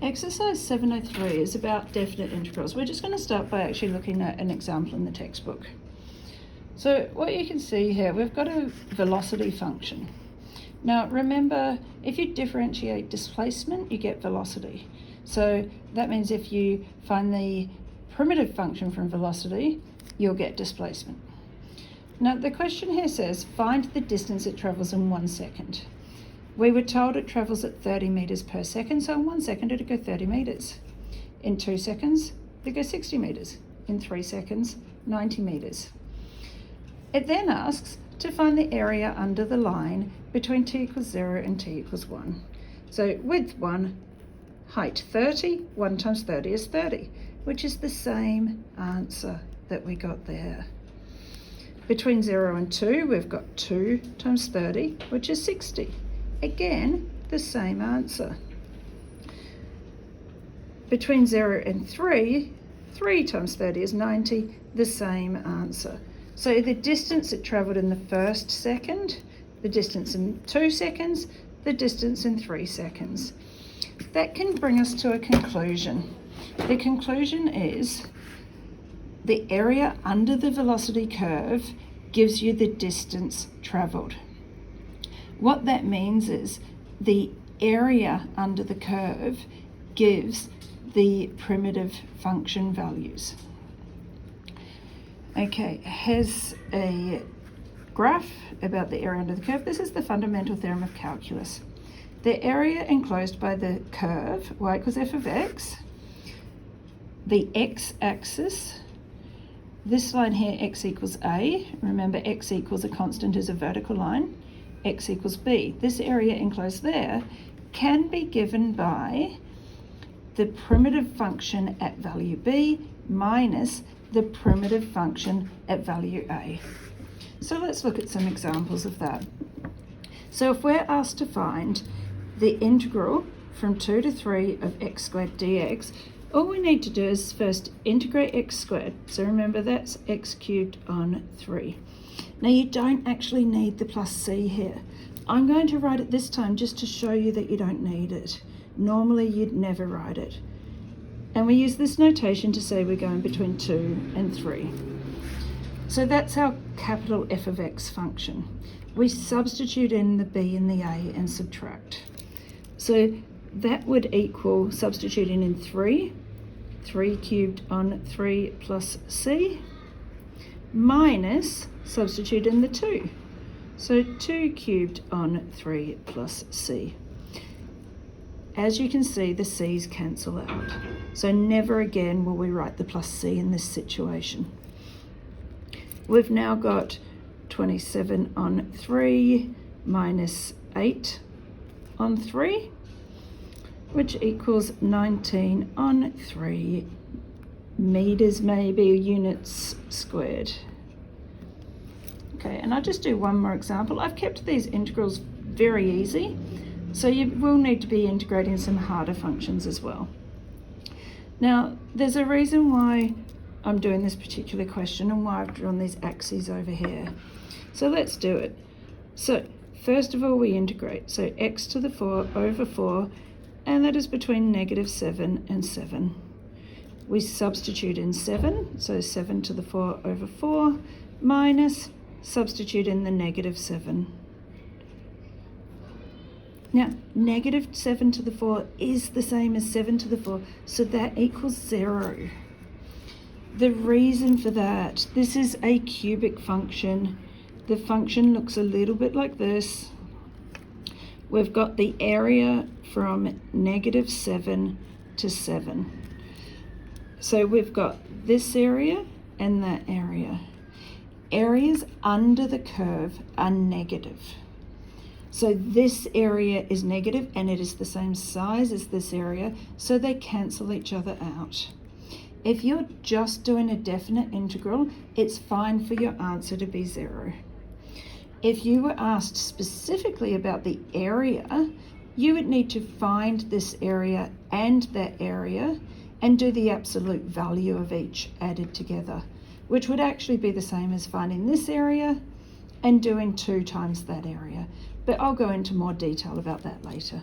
Exercise 703 is about definite integrals. We're just going to start by actually looking at an example in the textbook. So what you can see here, we've got a velocity function. Now remember, if you differentiate displacement, you get velocity. So that means if you find the primitive function from velocity, you'll get displacement. Now the question here says, find the distance it travels in 1 second. We were told it travels at 30 metres per second, so in 1 second it'd go 30 metres. In 2 seconds, it'd go 60 metres. In 3 seconds, 90 metres. It then asks to find the area under the line between t equals 0 and t equals 1. So width 1, height 30, 1 times 30 is 30, which is the same answer that we got there. Between 0 and 2, we've got 2 times 30, which is 60. Again, the same answer. Between 0 and 3, 3 times 30 is 90, the same answer. So the distance it travelled in the first second, the distance in 2 seconds, the distance in 3 seconds. That can bring us to a conclusion. The conclusion is the area under the velocity curve gives you the distance travelled. What that means is the area under the curve gives the primitive function values. Okay, here's a graph about the area under the curve. This is the fundamental theorem of calculus. The area enclosed by the curve, y equals f of x, the x-axis, this line here, x equals a, remember x equals a constant is a vertical line, x equals b. This area enclosed there can be given by the primitive function at value b minus the primitive function at value a. So let's look at some examples of that. So if we're asked to find the integral from 2 to 3 of x squared dx, all we need to do is first integrate x squared. So remember that's x cubed on 3. Now you don't actually need the plus c here. I'm going to write it this time just to show you that you don't need it. Normally you'd never write it. And we use this notation to say we're going between 2 and 3. So that's our capital F of x function. We substitute in the b and the a and subtract. So that would equal substituting in 3 cubed on 3 plus c, minus substitute in the 2. So 2 cubed on 3 plus c. As you can see, the c's cancel out. So never again will we write the plus c in this situation. We've now got 27 on 3 minus 8 on 3, which equals 19 on 3 meters, maybe, units squared. Okay, and I'll just do one more example. I've kept these integrals very easy, so you will need to be integrating some harder functions as well. Now, there's a reason why I'm doing this particular question and why I've drawn these axes over here. So let's do it. So first of all, we integrate. So x to the 4 over 4, and that is between -7 and 7. We substitute in 7, so 7 to the 4 over 4, minus, substitute in the -7. Now, -7 to the 4 is the same as 7 to the 4, so that equals 0. The reason for that, this is a cubic function. The function looks a little bit like this. We've got the area from -7 to 7. So we've got this area and that area. Areas under the curve are negative. So this area is negative and it is the same size as this area, so they cancel each other out. If you're just doing a definite integral, it's fine for your answer to be 0. If you were asked specifically about the area, you would need to find this area and that area and do the absolute value of each added together, which would actually be the same as finding this area and doing 2 times that area. But I'll go into more detail about that later.